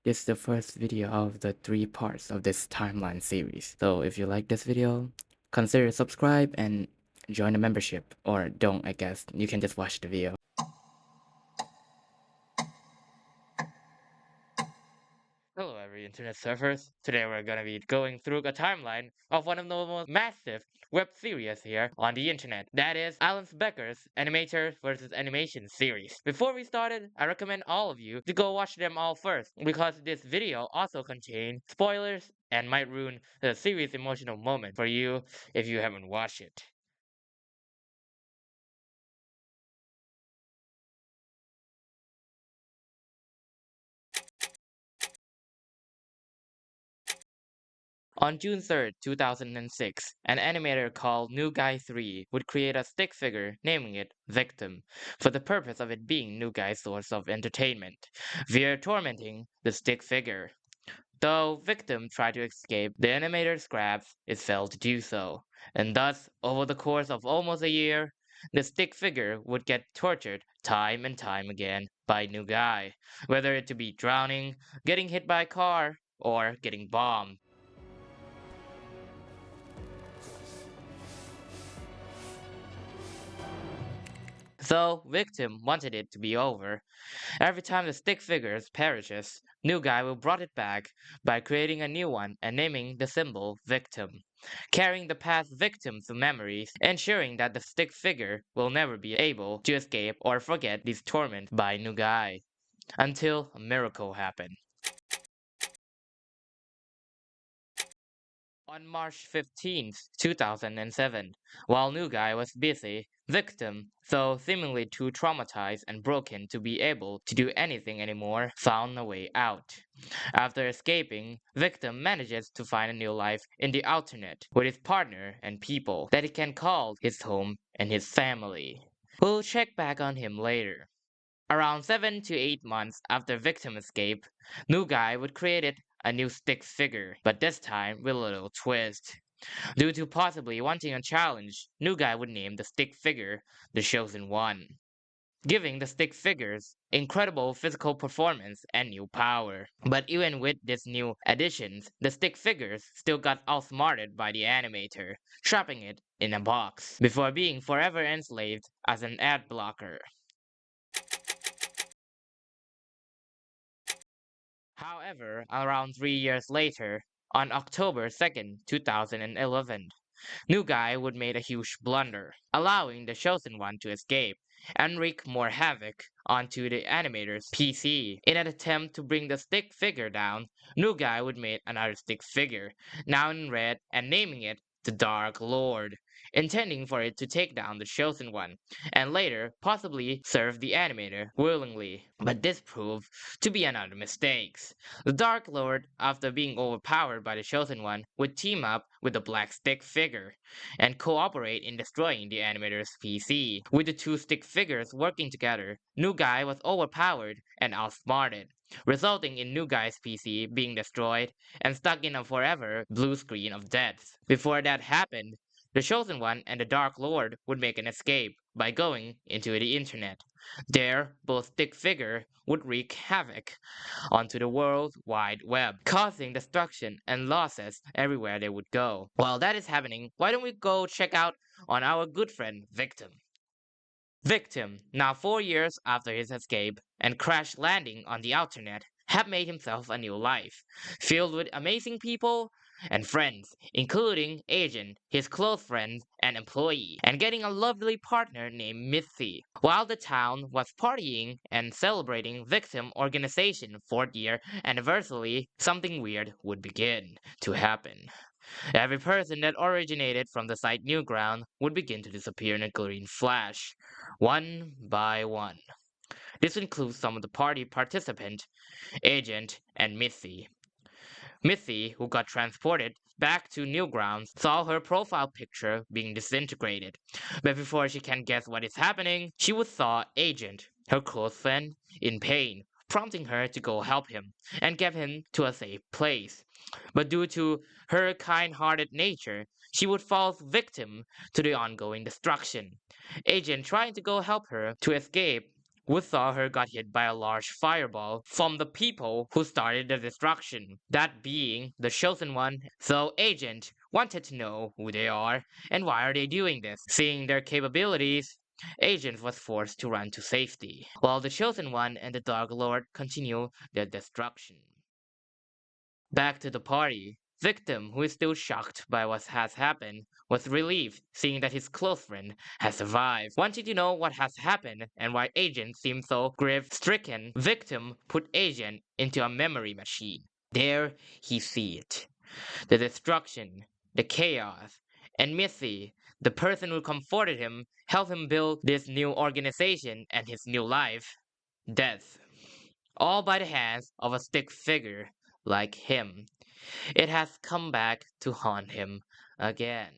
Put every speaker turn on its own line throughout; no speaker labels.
This is the first video of the 3 parts of this timeline series. So if you like this video, consider subscribe and join the membership. Or don't, I guess. You can just watch the video. Hello every internet surfers. Today we're gonna be going through a timeline of one of the most massive web series here on the internet. That is Becker's Animator vs Animation Series. Before we started, I recommend all of you to go watch them all first because this video also contains spoilers and might ruin the series' emotional moment for you if you haven't watched it. On June 3rd, 2006, an animator called New Guy 3 would create a stick figure, naming it Victim, for the purpose of it being New Guy's source of entertainment, via tormenting the stick figure. Though Victim tried to escape the animator's grasp, it failed to do so, and thus, over the course of almost a year, the stick figure would get tortured time and time again by New Guy, whether it to be drowning, getting hit by a car, or getting bombed. Though Victim wanted it to be over, every time the stick figure perishes, New Guy will brought it back by creating a new one and naming the symbol Victim, carrying the past victims to memories, ensuring that the stick figure will never be able to escape or forget these torments by New Guy, until a miracle happened. On March 15th, 2007, while New Guy was busy, Victim, though seemingly too traumatized and broken to be able to do anything anymore, found a way out. After escaping, Victim manages to find a new life in the alternate with his partner and people that he can call his home and his family. We'll check back on him later. Around 7 to 8 months after Victim escape, New Guy would create a new stick figure, but this time with a little twist. Due to possibly wanting a challenge, New Guy would name the stick figure the Chosen One, giving the stick figures incredible physical performance and new power. But even with these new additions, the stick figures still got outsmarted by the animator, trapping it in a box, before being forever enslaved as an ad blocker. However, around 3 years later, on October 2nd, 2011, New Guy would make a huge blunder, allowing the Chosen One to escape and wreak more havoc onto the animator's PC. In an attempt to bring the stick figure down, New Guy would make another stick figure, now in red, and naming it the Dark Lord, intending for it to take down the Chosen One, and later possibly serve the animator willingly. But this proved to be another mistake. The Dark Lord, after being overpowered by the Chosen One, would team up with the Black Stick figure and cooperate in destroying the animator's PC. With the two stick figures working together, New Guy was overpowered and outsmarted, resulting in New Guy's PC being destroyed and stuck in a forever blue screen of death. Before that happened, the Chosen One and the Dark Lord would make an escape by going into the internet. There, both stick figure would wreak havoc onto the World Wide Web, causing destruction and losses everywhere they would go. While that is happening, why don't we go check out on our good friend Victim? Victim, now 4 years after his escape and crash landing on the alternate, had made himself a new life, filled with amazing people and friends, including Agent, his close friend and employee, and getting a lovely partner named Missy. While the town was partying and celebrating Victim organization 4th year anniversary, something weird would begin to happen. Every person that originated from the site Newground would begin to disappear in a green flash, one by one. This includes some of the party participant, Agent, and Missy. Missy, who got transported back to Newgrounds, saw her profile picture being disintegrated. But before she can guess what is happening, she would saw Agent, her close friend, in pain, prompting her to go help him and get him to a safe place. But due to her kind-hearted nature, she would fall victim to the ongoing destruction. Agent trying to go help her to escape We saw her got hit by a large fireball from the people who started the destruction, that being the Chosen One. So Agent wanted to know who they are and why are they doing this. Seeing their capabilities, Agent was forced to run to safety, while the Chosen One and the Dark Lord continue their destruction. Back to the party. Victim, who is still shocked by what has happened, was relieved seeing that his close friend has survived. Wanting to know what has happened and why Agent seems so grief-stricken, Victim put Agent into a memory machine. There he see it. The destruction, the chaos, and Missy, the person who comforted him, helped him build this new organization and his new life. Death. All by the hands of a stick figure like him. It has come back to haunt him again.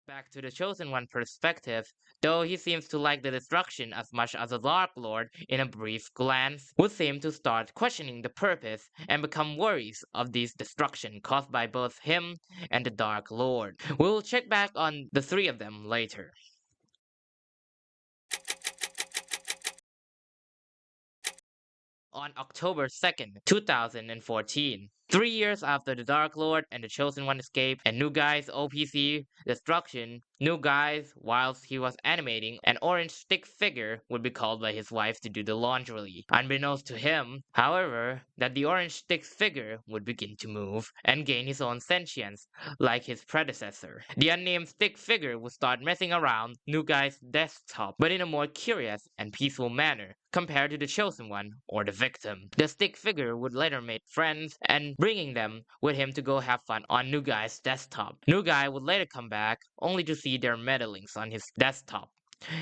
Back to the Chosen One perspective, though he seems to like the destruction as much as the Dark Lord in a brief glance, would seem to start questioning the purpose and become worries of this destruction caused by both him and the Dark Lord. We'll check back on the three of them later. On October 2nd, 2014. 3 years after the Dark Lord and the Chosen One escaped and New Guy's OPC destruction, New Guy's, whilst he was animating, an orange stick figure would be called by his wife to do the laundry. Unbeknownst to him, however, that the orange stick figure would begin to move and gain his own sentience, like his predecessor. The unnamed stick figure would start messing around New Guy's desktop, but in a more curious and peaceful manner, compared to the Chosen One or the victim. The stick figure would later make friends and bringing them with him to go have fun on New Guy's desktop. New Guy would later come back only to see their meddlings on his desktop.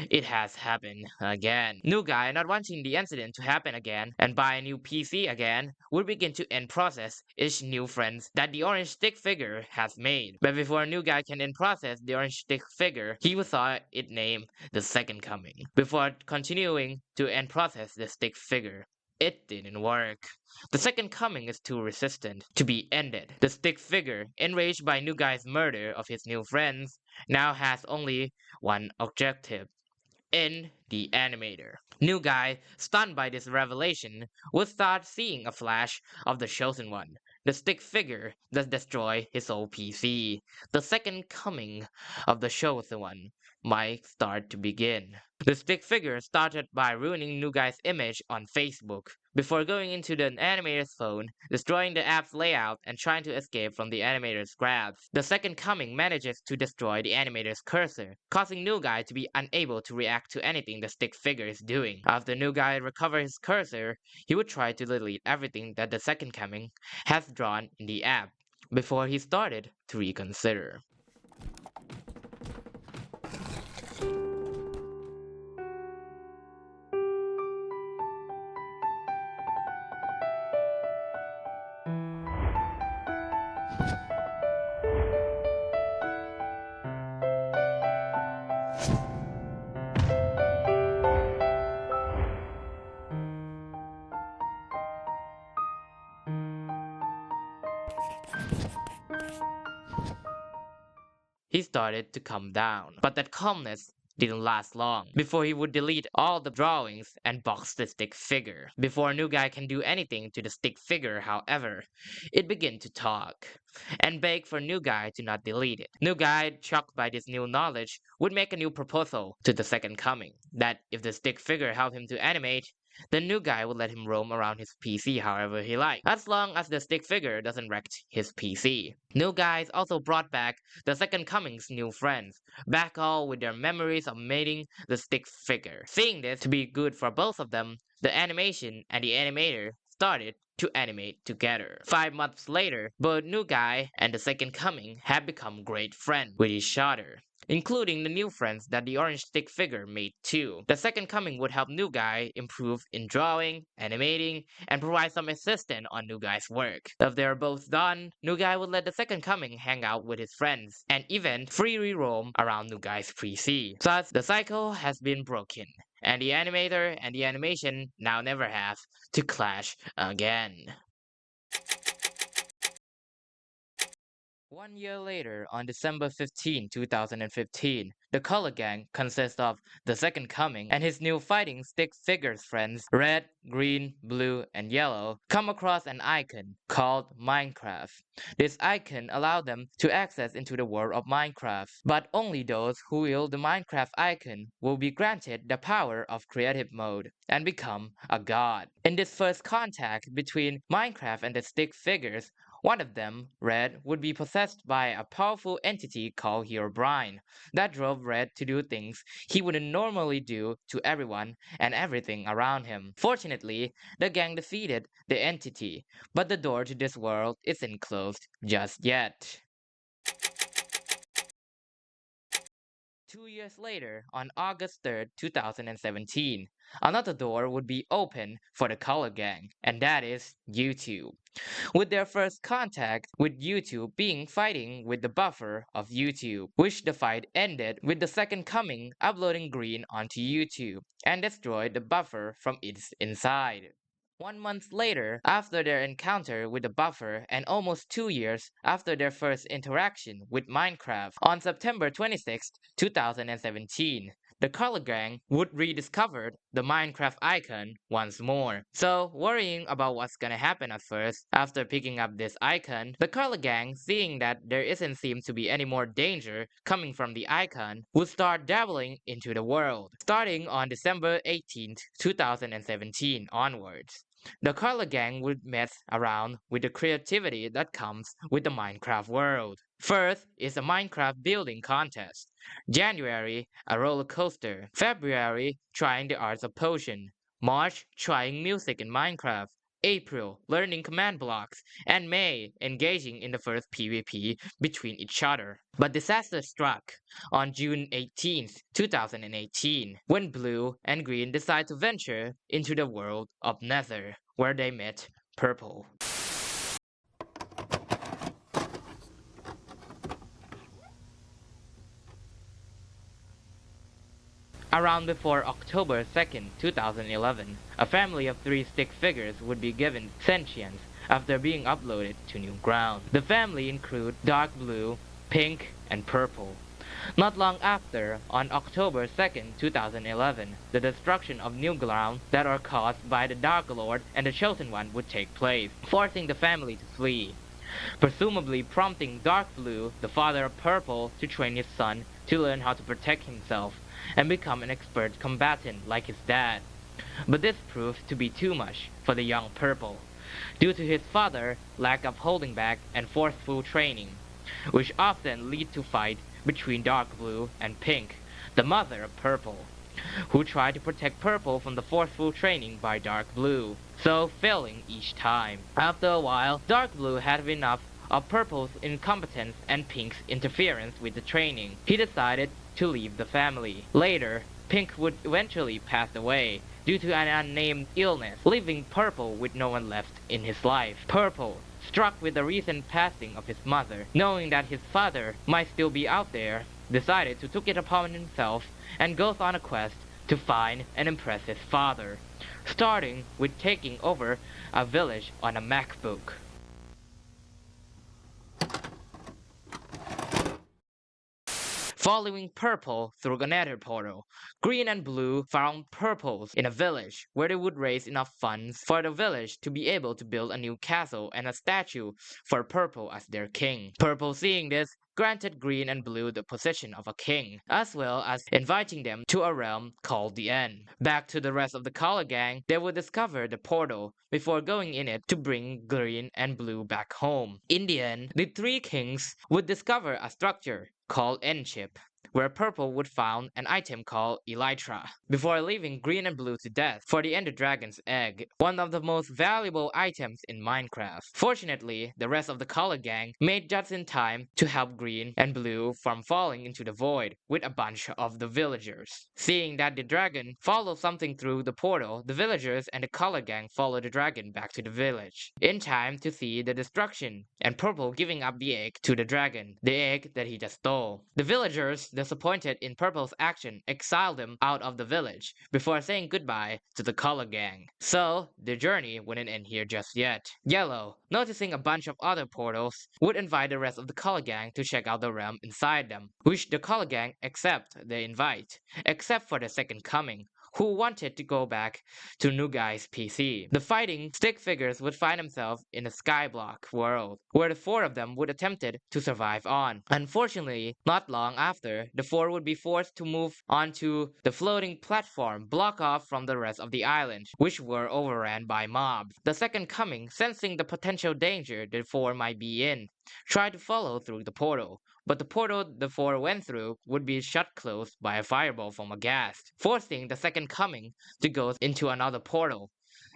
It has happened again. New Guy, not wanting the incident to happen again and buy a new PC again, would begin to end process each new friends that the orange stick figure has made. But before New Guy can end process the orange stick figure, he would saw it named the Second Coming. Before continuing to end process the stick figure, it didn't work. The Second Coming is too resistant to be ended. The stick figure, enraged by New Guy's murder of his new friends, now has only one objective: in the animator. New Guy, stunned by this revelation, would start seeing a flash of the Chosen One, the stick figure that destroyed his old PC. The Second Coming of the Chosen One might start to begin. The stick figure started by ruining New Guy's image on Facebook, before going into the animator's phone, destroying the app's layout, and trying to escape from the animator's grabs. The Second Coming manages to destroy the animator's cursor, causing New Guy to be unable to react to anything the stick figure is doing. After New Guy recovers his cursor, he would try to delete everything that the Second Coming has drawn in the app, before he started to reconsider. He started to calm down, but that calmness didn't last long before he would delete all the drawings and box the stick figure. Before New Guy can do anything to the stick figure, however, it began to talk and beg for New Guy to not delete it. New Guy, shocked by this new knowledge, would make a new proposal to the Second Coming, that if the stick figure helped him to animate, the New Guy would let him roam around his PC however he liked, as long as the stick figure doesn't wreck his PC. New Guys also brought back the Second Coming's new friends, back all with their memories of mating the stick figure. Seeing this to be good for both of them, the animation and the animator started to animate together. 5 months later, both New Guy and the Second Coming have become great friends with each other, including the new friends that the orange stick figure made too. The Second Coming would help New Guy improve in drawing, animating, and provide some assistance on New Guy's work. If they are both done, New Guy would let the Second Coming hang out with his friends and even freely roam around New Guy's PC. Thus, the cycle has been broken, and the animator and the animation now never have to clash again. 1 year later, on December 15, 2015, the color gang consists of the Second Coming and his new fighting stick figures friends, red, green, blue, and yellow, come across an icon called Minecraft. This icon allows them to access into the world of Minecraft, but only those who wield the Minecraft icon will be granted the power of creative mode and become a god. In this first contact between Minecraft and the stick figures, one of them, Red, would be possessed by a powerful entity called Herobrine that drove Red to do things he wouldn't normally do to everyone and everything around him. Fortunately, the gang defeated the entity, but the door to this world isn't closed just yet. 2 years later, on August 3rd, 2017, another door would be opened for the Color Gang, and that is YouTube. With their first contact with YouTube being fighting with the buffer of YouTube, which the fight ended with the Second Coming uploading Green onto YouTube and destroyed the buffer from its inside. 1 month later, after their encounter with the buffer and almost 2 years after their first interaction with Minecraft, on September 26, 2017, the Color Gang would rediscover the Minecraft icon once more. So, worrying about what's gonna happen at first, after picking up this icon, the Color Gang, seeing that there isn't seem to be any more danger coming from the icon, would start dabbling into the world, starting on December 18th, 2017 onwards. The Color Gang would mess around with the creativity that comes with the Minecraft world. First is a Minecraft building contest. January, a roller coaster. February, trying the arts of potion. March, trying music in Minecraft. April, learning command blocks. And May, engaging in the first PvP between each other. But disaster struck on June 18th, 2018, when Blue and Green decided to venture into the world of Nether, where they met Purple. Around before October 2nd, 2011, a family of 3 stick figures would be given sentience after being uploaded to new ground. The family include Dark Blue, Pink, and Purple. Not long after, on October 2nd, 2011, the destruction of new ground that are caused by the Dark Lord and the Chosen One would take place, forcing the family to flee, presumably prompting Dark Blue, the father of Purple, to train his son to learn how to protect himself and become an expert combatant like his dad. But this proved to be too much for the young Purple, due to his father's lack of holding back and forceful training, which often lead to fight between Dark Blue and Pink, the mother of Purple, who tried to protect Purple from the forceful training by Dark Blue, so failing each time. After a while, Dark Blue had enough of Purple's incompetence and Pink's interference with the training. He decided to leave the family. Later, Pink would eventually pass away due to an unnamed illness, leaving Purple with no one left in his life. Purple, struck with the recent passing of his mother, knowing that his father might still be out there, decided to take it upon himself and goes on a quest to find and impress his father, starting with taking over a village on a MacBook. Following Purple through a nether portal, Green and Blue found Purples in a village where they would raise enough funds for the village to be able to build a new castle and a statue for Purple as their king. Purple, seeing this, granted Green and Blue the position of a king, as well as inviting them to a realm called the End. Back to the rest of the Color Gang, they would discover the portal before going in it to bring Green and Blue back home. In the end, the 3 kings would discover a structure called Endship, where Purple would found an item called Elytra, before leaving Green and Blue to death for the Ender Dragon's egg, one of the most valuable items in Minecraft. Fortunately, the rest of the Color Gang made just in time to help Green and Blue from falling into the void with a bunch of the villagers. Seeing that the dragon followed something through the portal, the villagers and the Color Gang followed the dragon back to the village, in time to see the destruction and Purple giving up the egg to the dragon, the egg that he just stole. The villagers, disappointed in Purple's action, exiled him out of the village before saying goodbye to the Color Gang. So, the journey wouldn't end here just yet. Yellow, noticing a bunch of other portals, would invite the rest of the Color Gang to check out the realm inside them, which the Color Gang accept the invite, except for the Second Coming, who wanted to go back to New Guy's PC. The fighting stick figures would find themselves in a skyblock world, where the four of them would attempted to survive on. Unfortunately, not long after, the four would be forced to move onto the floating platform blocked off from the rest of the island, which were overran by mobs. The Second Coming, sensing the potential danger the four might be in, tried to follow through the portal, but the portal the four went through would be shut closed by a fireball from a ghast, forcing the Second Coming to go into another portal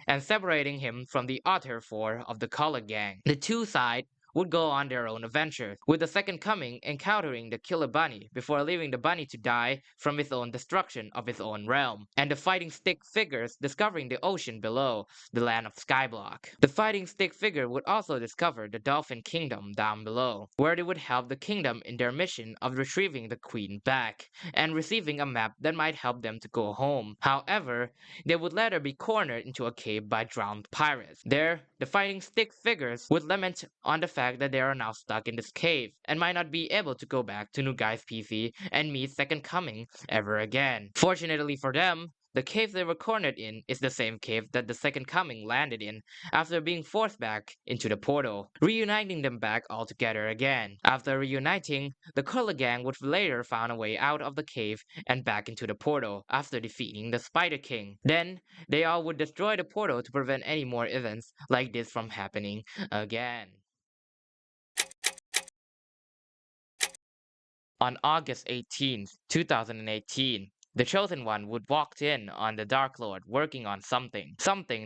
and separating him from the other four of the Color Gang. The two sides would go on their own adventure, with the Second Coming encountering the Killer Bunny before leaving the bunny to die from his own destruction of his own realm, and the Fighting Stick figures discovering the ocean below the land of Skyblock. The Fighting Stick figure would also discover the Dolphin Kingdom down below, where they would help the kingdom in their mission of retrieving the queen back, and receiving a map that might help them to go home. However, they would later be cornered into a cave by drowned pirates. There, the Fighting Stick figures would lament on the fact that they are now stuck in this cave and might not be able to go back to New Guy's PC and meet Second Coming ever again. Fortunately for them, the cave they were cornered in is the same cave that the Second Coming landed in after being forced back into the portal, reuniting them back all together again. After reuniting, the Color Gang would later find a way out of the cave and back into the portal after defeating the Spider King. Then, they all would destroy the portal to prevent any more events like this from happening again. On August 18th, 2018, the Chosen One would walk in on the Dark Lord working on something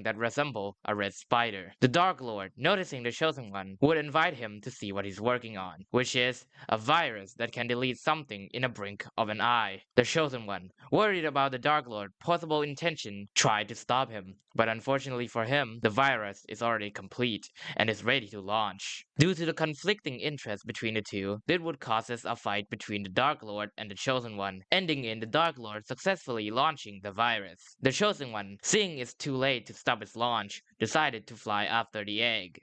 that resembled a red spider. The Dark Lord, noticing the Chosen One, would invite him to see what he's working on, which is a virus that can delete something in a blink of an eye. The Chosen One, worried about the Dark Lord's possible intention, tried to stop him, but unfortunately for him, the virus is already complete and is ready to launch. Due to the conflicting interests between the two, this would cause a fight between the Dark Lord and the Chosen One, ending in the Dark Lord successfully launching the virus. The Chosen One, seeing it's too late to stop its launch, decided to fly after the egg.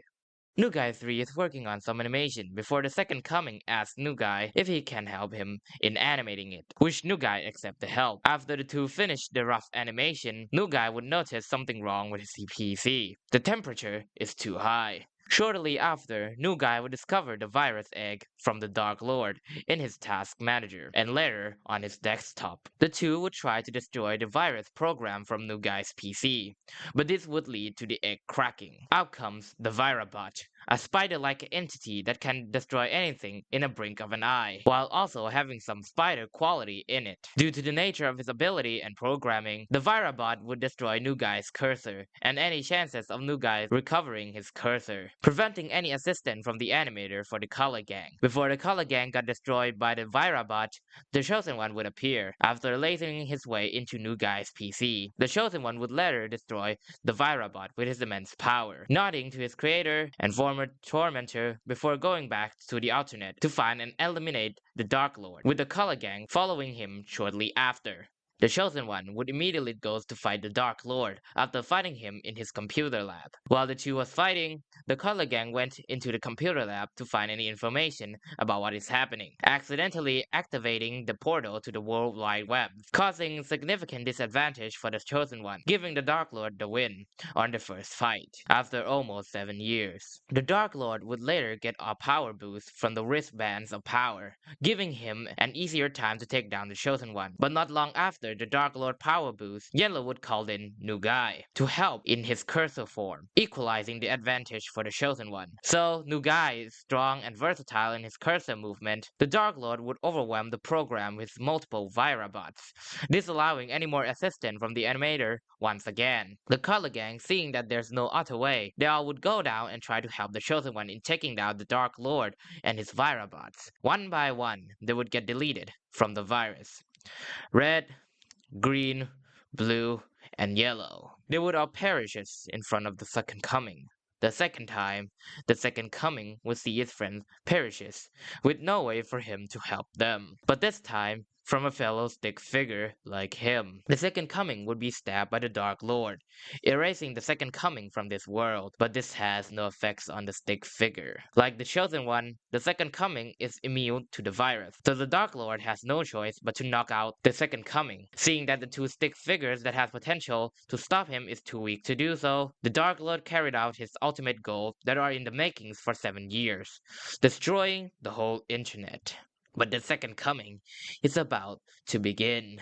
New Guy 3 is working on some animation before the Second Coming asks New Guy if he can help him in animating it, which New Guy accepts the help. After the two finish the rough animation, New Guy would notice something wrong with his PC. The temperature is too high. Shortly after, New Guy would discover the virus egg from the Dark Lord in his task manager, and later on his desktop. The two would try to destroy the virus program from New Guy's PC, but this would lead to the egg cracking. Out comes the Virabot, a spider-like entity that can destroy anything in a blink of an eye, while also having some spider quality in it. Due to the nature of his ability and programming, the Virabot would destroy New Guy's cursor, and any chances of New Guy recovering his cursor, preventing any assistance from the animator for the Color Gang. Before the Color Gang got destroyed by the Virabot, the Chosen One would appear, after lasering his way into New Guy's PC. The Chosen One would later destroy the Virabot with his immense power, nodding to his creator and former tormentor before going back to the alternate to find and eliminate the Dark Lord, with the Color Gang following him shortly after. The Chosen One would immediately go to fight the Dark Lord after fighting him in his computer lab. While the two was fighting, the Color Gang went into the computer lab to find any information about what is happening, accidentally activating the portal to the World Wide Web, causing significant disadvantage for the Chosen One, giving the Dark Lord the win on the first fight, after almost 7 years. The Dark Lord would later get a power boost from the wristbands of power, giving him an easier time to take down the Chosen One, but not long after the Dark Lord power boost, Yellow would call in New Guy to help in his cursor form, equalizing the advantage for the Chosen One. So, New Guy is strong and versatile in his cursor movement. The Dark Lord would overwhelm the program with multiple Virabots, disallowing any more assistance from the animator once again. The Color Gang, seeing that there's no other way, they all would go down and try to help the Chosen One in taking down the Dark Lord and his Virabots. One by one, they would get deleted from the virus. Red, green, blue, and yellow. They would all perish in front of the Second Coming. The second time, the second coming would see his friend perishes, with no way for him to help them. But this time, from a fellow stick figure like him. The second coming would be stabbed by the Dark Lord, erasing the second coming from this world, but this has no effects on the stick figure. Like the Chosen One, the second coming is immune to the virus, so the Dark Lord has no choice but to knock out the second coming. Seeing that the two stick figures that have potential to stop him is too weak to do so, the Dark Lord carried out his ultimate goal that are in the makings for 7 years, destroying the whole internet. But the second coming is about to begin.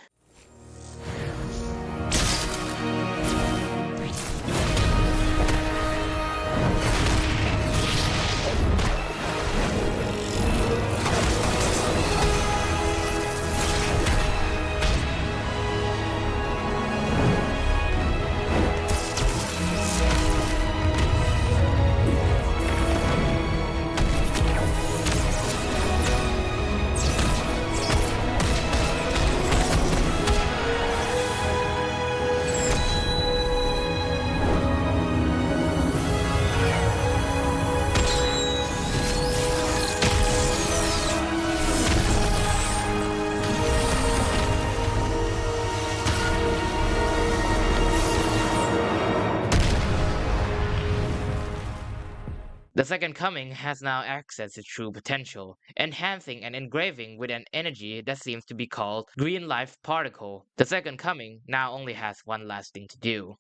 The second coming has now access to true potential, enhancing and engraving with an energy that seems to be called Green Life Particle. The second coming now only has one last thing to do,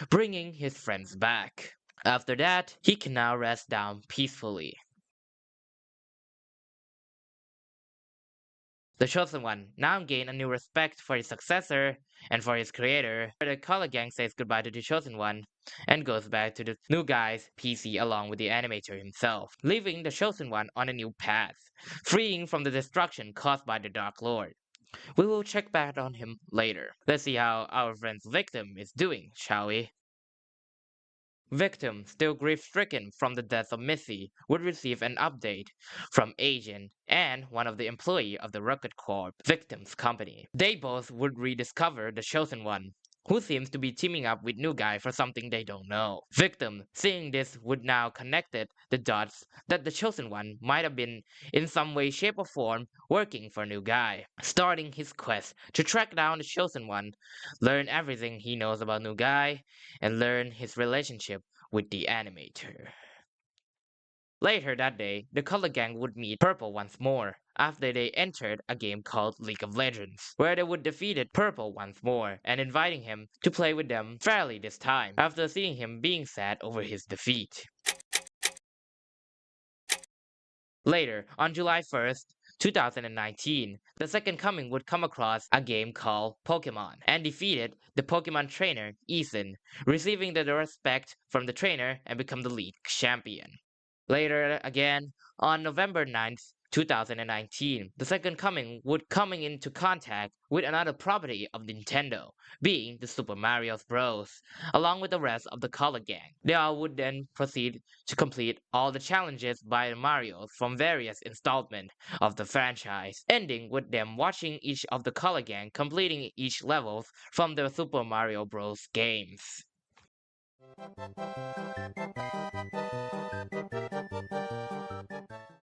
bringing his friends back. After that, he can now rest down peacefully. The Chosen One now gained a new respect for his successor and for his creator. The Color Gang says goodbye to the Chosen One and goes back to the new guy's PC along with the animator himself, leaving the Chosen One on a new path, freeing from the destruction caused by the Dark Lord. We will check back on him later. Let's see how our friend's victim is doing, shall we? Victim, still grief-stricken from the death of Missy, would receive an update from Agent and one of the employee of the Rocket Corp victim's company. They both would rediscover the Chosen One, who seems to be teaming up with New Guy for something they don't know. Victim, seeing this, would now connected the dots that the Chosen One might have been in some way, shape, or form working for New Guy, starting his quest to track down the Chosen One, learn everything he knows about New Guy, and learn his relationship with the animator. Later that day, the Color Gang would meet Purple once more, after they entered a game called League of Legends, where they would defeated Purple once more, and inviting him to play with them fairly this time, after seeing him being sad over his defeat. Later, on July 1st, 2019, the Second Coming would come across a game called Pokemon and defeated the Pokemon trainer Ethan, receiving the respect from the trainer and become the league champion. Later again, on November 9th, 2019, the Second Coming would coming into contact with another property of Nintendo, being the Super Mario Bros., along with the rest of the Color Gang. They all would then proceed to complete all the challenges by the Marios from various installments of the franchise, ending with them watching each of the Color Gang completing each levels from the Super Mario Bros. Games.